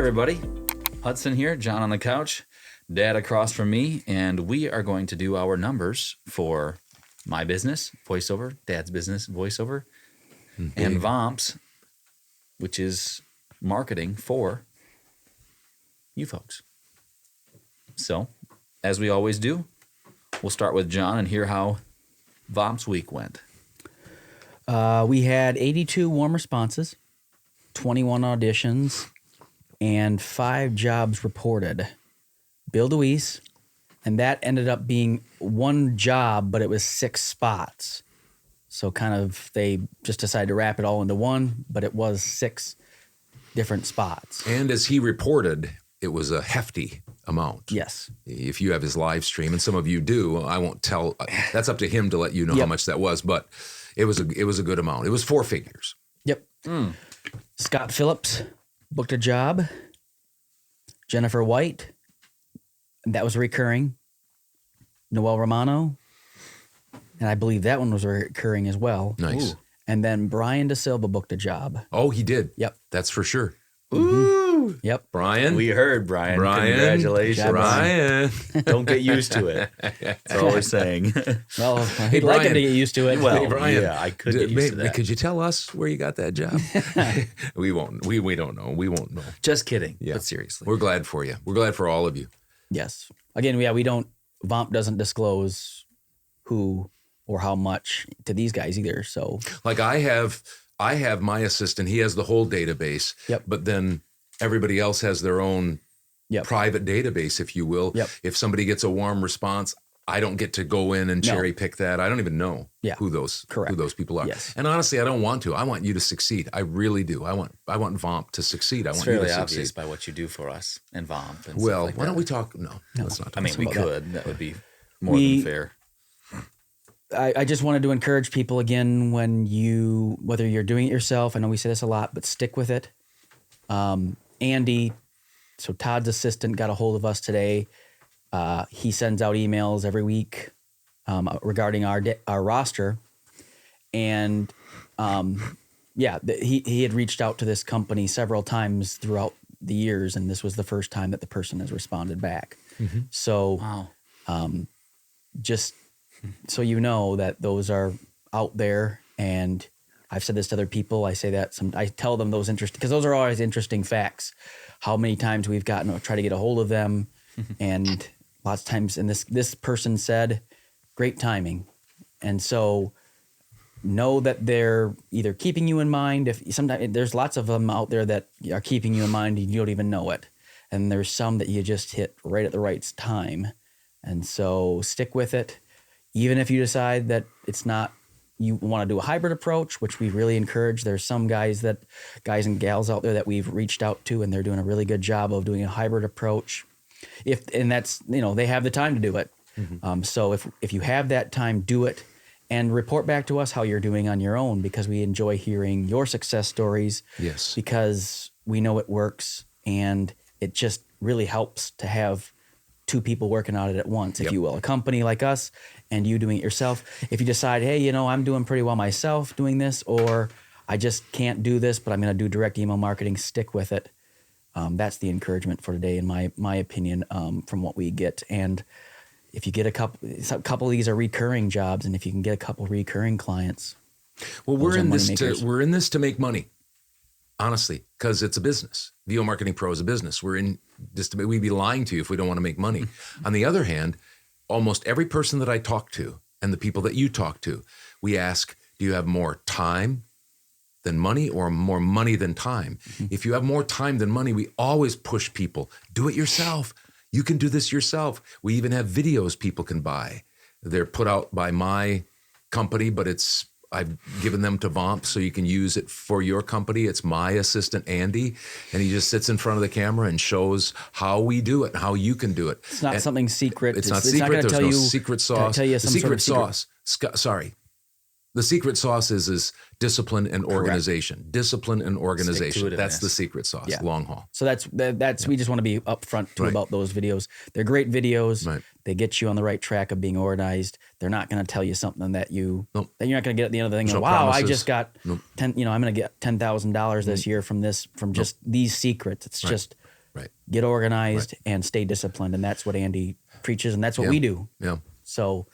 everybody. Hudson here, John on the couch, Dad across from me, and we are going to do our numbers for my business, voiceover, Dad's business, voiceover, and VOMPs, which is marketing for you folks. So, as we always do, we'll start with John and hear how VOMPs week went. We had 82 warm responses, 21 auditions, and 5 jobs reported. Bill DeWeese, and that ended up being one job, but it was 6 spots. So kind of they just decided to wrap it all into one, but it was 6 different spots. And as he reported, it was a hefty amount. Yes. If you have his live stream, and some of you do, I won't tell. That's up to him to let you know how much that was, but it was a good amount. It was 4 figures. Yep. Scott Phillips booked a job. Jennifer White, that was recurring. Noel Romano, and I believe that one was recurring as well. Nice. Ooh. And then Brian De Silva booked a job. Oh, he did. Yep. That's for sure. Ooh. Yep. Brian. We heard, Brian. Congratulations. Brian. Don't get used to it. That's all we're saying. Well, he'd like him to get used to it. Well, Brian, yeah, I could get used to that. Could you tell us where you got that job? We won't. We don't know. We won't know. Just kidding. Yeah. But seriously. We're glad for you. We're glad for all of you. Yes. Again, we don't, VOMP doesn't disclose who or how much to these guys either. So Like I have my assistant. He has the whole database. Yep. But then everybody else has their own Yep. private database, if you will. Yep. If somebody gets a warm response, I don't get to go in and No. cherry pick that. I don't even know who those people are. Yes. And honestly, I don't want to. I want you to succeed. I really do. I want VOMP to succeed. I It's want you to fairly succeed. obvious by what you do for us and VOMP. And Well, stuff like why don't that. we talk? No, let's not. I mean, we about that. could. That would be more than fair. I just wanted to encourage people again, whether you're doing it yourself, I know we say this a lot, but stick with it. Andy, so Todd's assistant, got a hold of us today. He sends out emails every week regarding our roster. And he had reached out to this company several times throughout the years, and this was the first time that the person has responded back. Mm-hmm. So Wow. just so you know that those are out there, and I've said this to other people. I say that I tell them those because those are always interesting facts. How many times we've gotten to try to get a hold of them, and lots of times. And this person said, "Great timing," and so know that they're either keeping you in mind. If sometimes there's lots of them out there that are keeping you in mind, and you don't even know it, and there's some that you just hit right at the right time, and so stick with it. Even if you decide that it's not, you want to do a hybrid approach, which we really encourage. There's some guys and gals out there that we've reached out to, and they're doing a really good job of doing a hybrid approach. And that's, they have the time to do it. Mm-hmm. So if you have that time, do it, and report back to us how you're doing on your own, because we enjoy hearing your success stories. Yes. Because we know it works, and it just really helps to have 2 people working on it at once, if you will. A company like us and you doing it yourself. If you decide, hey, I'm doing pretty well myself doing this, or I just can't do this, but I'm going to do direct email marketing, stick with it. That's the encouragement for today, in my opinion, from what we get. And if you get a couple of these are recurring jobs, and if you can get a couple recurring clients. Well, we're in this to make money. Honestly, because it's a business. VO Marketing Pro is a business. We're in this to we'd be lying to you if we don't want to make money. On the other hand, almost every person that I talk to, and the people that you talk to, we ask, do you have more time than money, or more money than time? Mm-hmm. If you have more time than money, we always push people, do it yourself. You can do this yourself. We even have videos people can buy. They're put out by my company, but I've given them to VOMP so you can use it for your company. It's my assistant, Andy, and he just sits in front of the camera and shows how we do it, how you can do it. It's not something secret. It's not secret. There's no secret sauce. Tell you The some secret sort of sauce. Sorry. The secret sauce is discipline and organization. Correct. Discipline and organization. That's the Stick-to-itiveness. secret sauce. Yeah. Long haul. So that's we just want to be upfront too about those videos. They're great videos. Right. They get you on the right track of being organized. They're not going to tell you something that you're not going to get at the end of the thing. No Wow, promises. I just got I'm going to get $10,000 this year from just these secrets. It's just Right. Get organized and stay disciplined. And that's what Andy preaches, and that's what we do. Yeah. So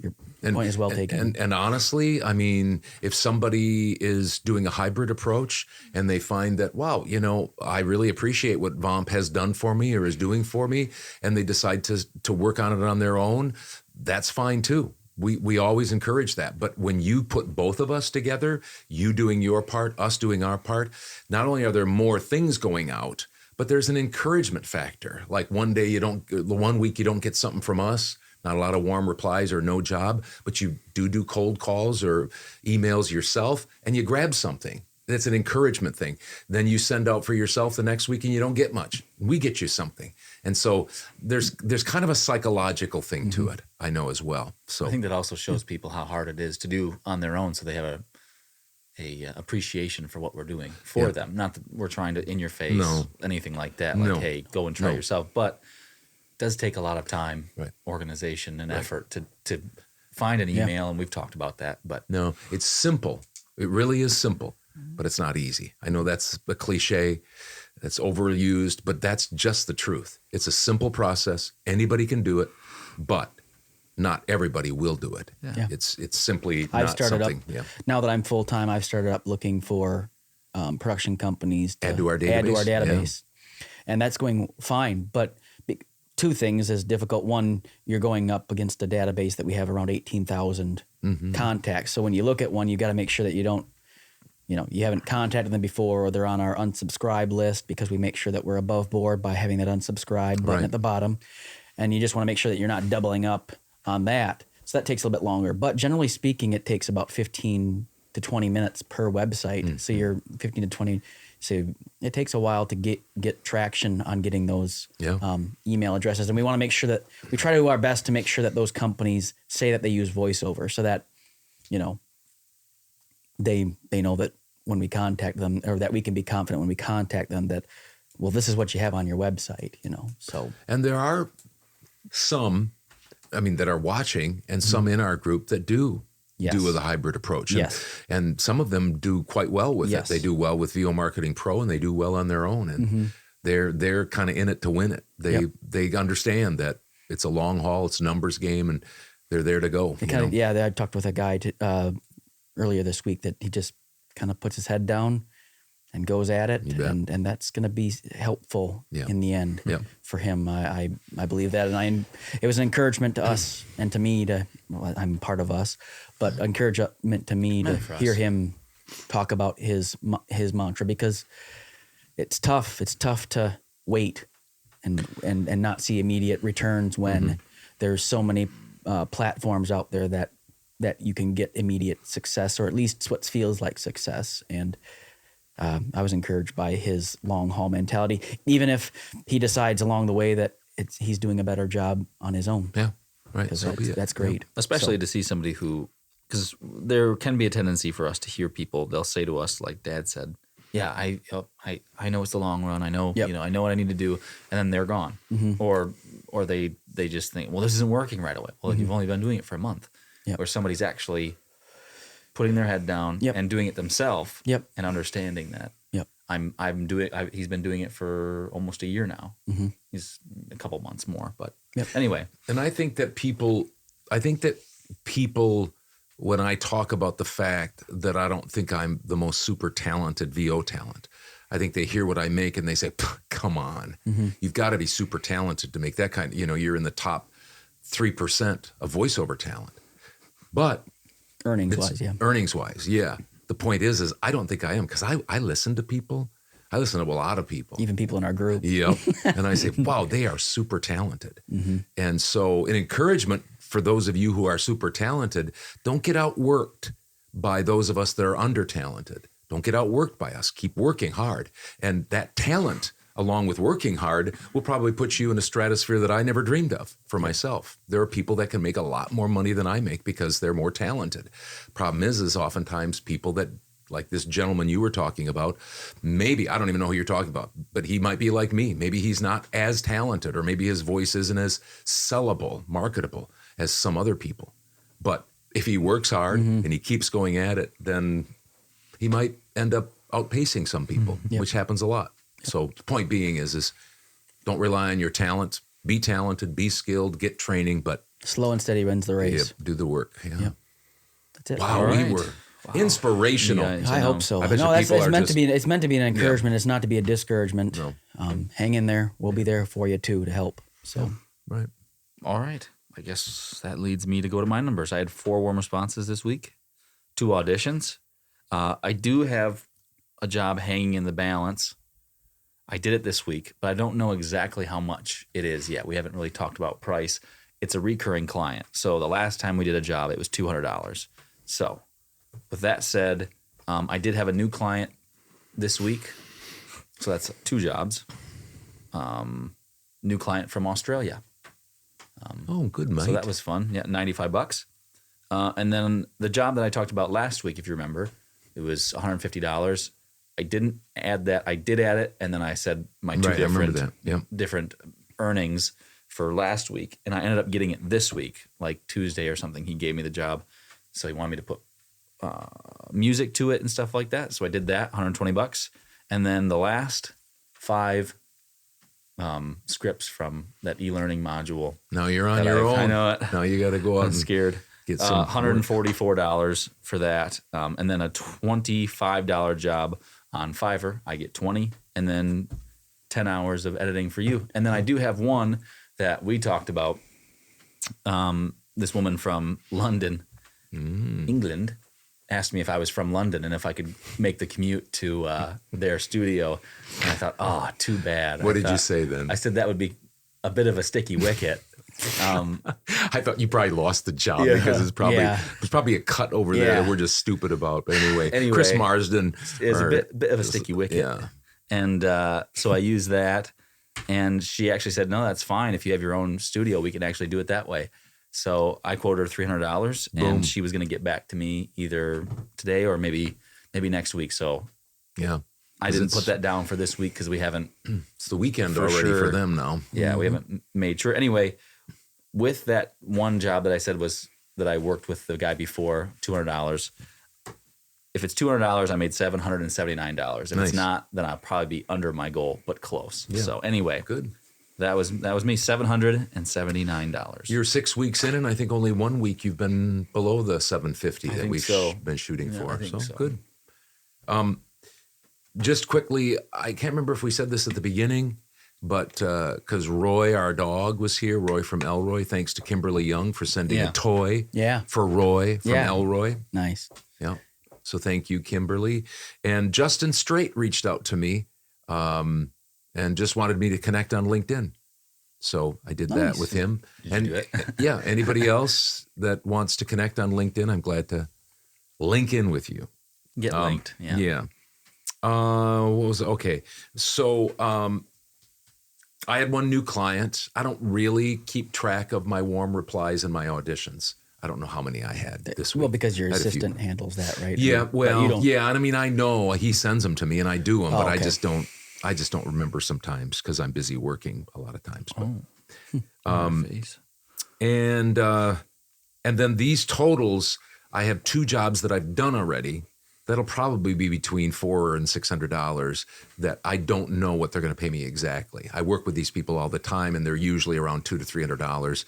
your point is well taken. And honestly, I mean, if somebody is doing a hybrid approach and they find that, wow, you know, I really appreciate what VOMP has done for me or is doing for me, and they decide to work on it on their own, that's fine too. We always encourage that. But when you put both of us together, you doing your part, us doing our part, not only are there more things going out, but there's an encouragement factor. Like one week you don't get something from us, not a lot of warm replies or no job, but you do cold calls or emails yourself and you grab something. That's an encouragement thing. Then you send out for yourself the next week and you don't get much. We get you something. And so there's kind of a psychological thing to it, I know as well. So I think that also shows people how hard it is to do on their own, so they have a appreciation for what we're doing for them. Not that we're trying to in your face, anything like that. Like, hey, go and try yourself. But it does take a lot of time, organization, and effort to find an email, and we've talked about that. But no, it's simple. It really is simple, but it's not easy. I know that's a cliche, that's overused, but that's just the truth. It's a simple process. Anybody can do it, but not everybody will do it. Yeah. It's simply I've not started something. Now that I'm full time, I've started up looking for production companies to add to our database. And that's going fine. But two things is difficult. One, you're going up against a database that we have around 18,000 contacts. So when you look at one, you got to make sure that you don't, you haven't contacted them before, or they're on our unsubscribe list, because we make sure that we're above board by having that unsubscribe button at the bottom. And you just want to make sure that you're not doubling up on that. So that takes a little bit longer. But generally speaking, it takes about 15 to 20 minutes per website. So you're 15 to 20. So it takes a while to get traction on getting those email addresses. And we want to make sure that we try to do our best to make sure that those companies say that they use VoiceOver, so that, they know that when we contact them, or that we can be confident when we contact them that, well, this is what you have on your website, so. And there are some, that are watching, and some in our group that do with a hybrid approach. And some of them do quite well with it. They do well with VO Marketing Pro, and they do well on their own. And they're kind of in it to win it. They understand that it's a long haul, it's a numbers game, and they're there to go. I talked with a guy earlier this week that he just kind of puts his head down and goes at it, and that's going to be helpful in the end for him. I believe that, and it was an encouragement to us and to me I'm part of us, but encouragement to me to hear him talk about his mantra, because it's tough. It's tough to wait and not see immediate returns when there's so many platforms out there that you can get immediate success, or at least what feels like success. And I was encouraged by his long haul mentality, even if he decides along the way that he's doing a better job on his own. Yeah, right. That's great. Especially to see somebody who, because there can be a tendency for us to hear people, they'll say to us, like Dad said, yeah, I know it's the long run. I know, I know what I need to do. And then they're gone. Or they just think, well, this isn't working right away. Well, you've only been doing it for a month. Or somebody's actually putting their head down and doing it themselves and understanding that. He's been doing it for almost a year now. He's a couple months more, but anyway. And I think that people, when I talk about the fact that I don't think I'm the most super talented VO talent, I think they hear what I make and they say, come on, you've got to be super talented to make that kind of, you're in the top 3% of voiceover talent. But earnings-wise, the point is I don't think I am, because I listen to people. I listen to a lot of people. Even people in our group. And I say, wow, they are super talented. And so an encouragement for those of you who are super talented, don't get outworked by those of us that are under-talented. Don't get outworked by us. Keep working hard. And that talent, along with working hard, will probably put you in a stratosphere that I never dreamed of for myself. There are people that can make a lot more money than I make because they're more talented. Problem is oftentimes people that, like this gentleman you were talking about, maybe, I don't even know who you're talking about, but he might be like me. Maybe he's not as talented, or maybe his voice isn't as sellable, marketable as some other people. But if he works hard and he keeps going at it, then he might end up outpacing some people, which happens a lot. So the point being is Don't rely on your talent. Be talented, be skilled, get training, but slow and steady wins the race. do the work. Yeah. Yep. That's it. Wow, we were inspirational. I hope so. I bet no, you it's people are meant just- to be. It's meant to be an encouragement. It's not to be a discouragement. No. Hang in there. We'll be there for you too to help. So Right. All right. I guess that leads me to go to my numbers. I had 4 warm responses this week, 2 auditions. I do have a job hanging in the balance. I did it this week, but I don't know exactly how much it is yet. We haven't really talked about price. It's a recurring client. So the last time we did a job, it was $200. So with that said, I did have a new client this week. So that's 2 jobs. New client from Australia. Good, mate. So that was fun. Yeah, $95. And then the job that I talked about last week, if you remember, it was $150. I didn't add that. I did add it, and then I said my 2 different earnings for last week, and I ended up getting it this week, like Tuesday or something. He gave me the job, so he wanted me to put music to it and stuff like that. So I did that, $120, and then the last 5 scripts from that e-learning module. Now you're on your own. I know it. Now you got to go out I'm and scared. get some $144 for that, and then a $25 job on Fiverr. I get 20, and then 10 hours of editing for you. And then I do have one that we talked about. This woman from London, England, asked me if I was from London and if I could make the commute to their studio. And I thought, oh, too bad. What did you say then? I said that would be a bit of a sticky wicket. I thought you probably lost the job because it's probably there's probably a cut over there that we're just stupid about. But anyway, Chris Marsden is a bit of a sticky wicket. Yeah. And so I used that, and she actually said, no, that's fine. If you have your own studio, we can actually do it that way. So I quoted her $300, and she was going to get back to me either today or maybe next week. So I didn't put that down for this week because we haven't. It's the weekend already for them now. Yeah, we haven't made sure. Anyway, with that one job that I said was that I worked with the guy before, $200. If it's $200, I made $779. If it's not, then I'll probably be under my goal, but close. Yeah. So anyway, good. That was me, $779. You're 6 weeks in, and I think only 1 week you've been below the 750 that we've been shooting for. I think so good. Just quickly, I can't remember if we said this at the beginning, but because Roy, our dog, was here, Roy from Elroy, thanks to Kimberly Young for sending a toy for Roy from Elroy. Nice. Yeah. So thank you, Kimberly. And Justin Straight reached out to me and just wanted me to connect on LinkedIn. So I did that with him. Did you do it? Anybody else that wants to connect on LinkedIn, I'm glad to link in with you. Get linked. Yeah. What was okay? So I had one new client. I don't really keep track of my warm replies and my auditions. I don't know how many I had this week. Well, because your assistant handles that, right? Yeah. Well, yeah. And I mean, I know he sends them to me and I do them, but I just don't remember sometimes because I'm busy working a lot of times. But, and then these totals, I have 2 jobs that I've done already. That'll probably be between $400 and $600 that I don't know what they're going to pay me exactly. I work with these people all the time, and they're usually around $200 to $300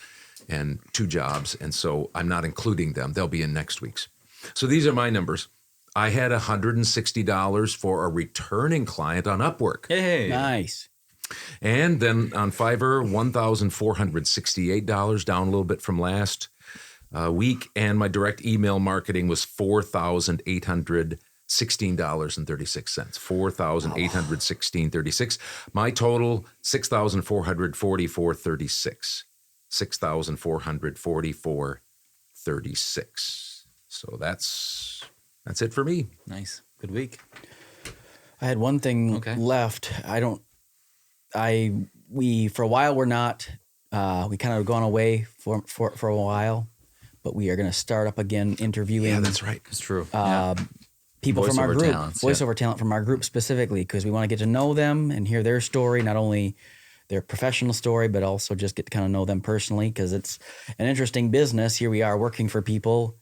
and 2 jobs. And so I'm not including them. They'll be in next week's. So these are my numbers. I had $160 for a returning client on Upwork. Hey, nice. And then on Fiverr, $1,468, down a little bit from last week. And my direct email marketing was $4,816.36. $4,816.36. My total, $6,444.36. $6,444.36. So that's it for me. Nice. Good week. I had one thing left. We for a while we're not. We kind of gone away for a while, but we are going to start up again interviewing. Yeah, that's right. It's true. People from our group, voiceover talent from our group specifically, because we want to get to know them and hear their story, not only their professional story, but also just get to kind of know them personally, because it's an interesting business. Here we are working for people,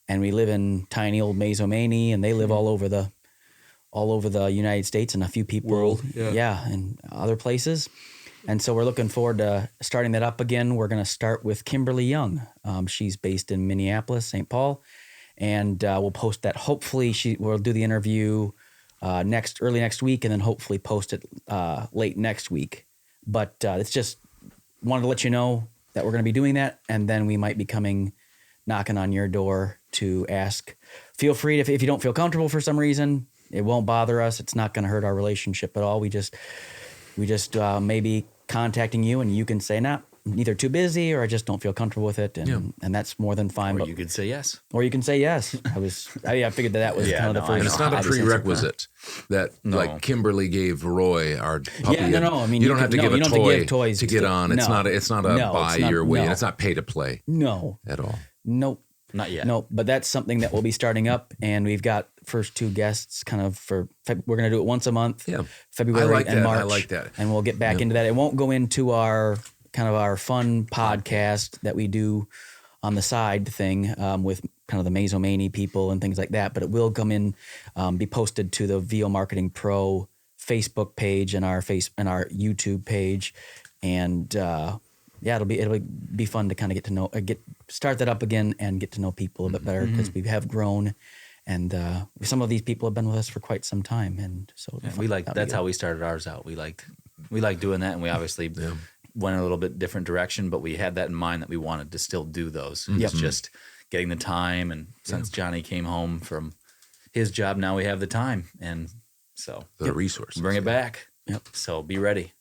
and we live in tiny old Mazomanie, and they live all over the United States and a few people, and other places. And so we're looking forward to starting that up again. We're going to start with Kimberly Young. She's based in Minneapolis, St. Paul, and we'll post that. Hopefully, we'll do the interview early next week, and then hopefully post it late next week. But it's just wanted to let you know that we're going to be doing that, and then we might be knocking on your door to ask. Feel free to, if you don't feel comfortable for some reason, it won't bother us. It's not going to hurt our relationship at all. We just maybe contacting you, and you can say, nah, I'm either too busy or I just don't feel comfortable with it, and that's more than fine. Or you could say yes. Or you can say yes. I figured that was kind of the first. And it's not a prerequisite that like Kimberly gave Roy our puppy. Yeah, no. I mean, you don't have to give a toy toys to get on. It's not a buy your way. And it's not pay to play. No, at all. Nope. Not yet. No, but that's something that we'll be starting up, and we've got first 2 guests kind of we're going to do it once a month. Yeah. February and March. I like that. And we'll get back into that. It won't go into our kind of our fun podcast that we do on the side thing with kind of the Mazomani people and things like that, but it will come in, be posted to the VO Marketing Pro Facebook page and our YouTube page, and it'll be fun to kind of get to know, start that up again and get to know people a bit better, because we have grown, and some of these people have been with us for quite some time, and so that's how we started ours out. We liked doing that, and we obviously went a little bit different direction, but we had that in mind that we wanted to still do those. It's just getting the time, and since Johnny came home from his job, now we have the time, and so the resources. Bring it back. Yep. So be ready.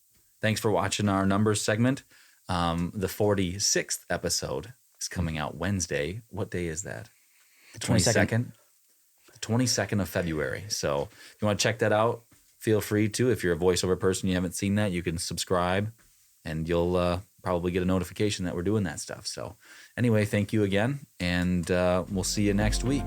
Thanks for watching our numbers segment. The 46th episode is coming out Wednesday. What day is that? The 22nd. The 22nd of February. So if you want to check that out, feel free to. If you're a voiceover person, you haven't seen that, you can subscribe, and you'll probably get a notification that we're doing that stuff. So anyway, thank you again, and we'll see you next week.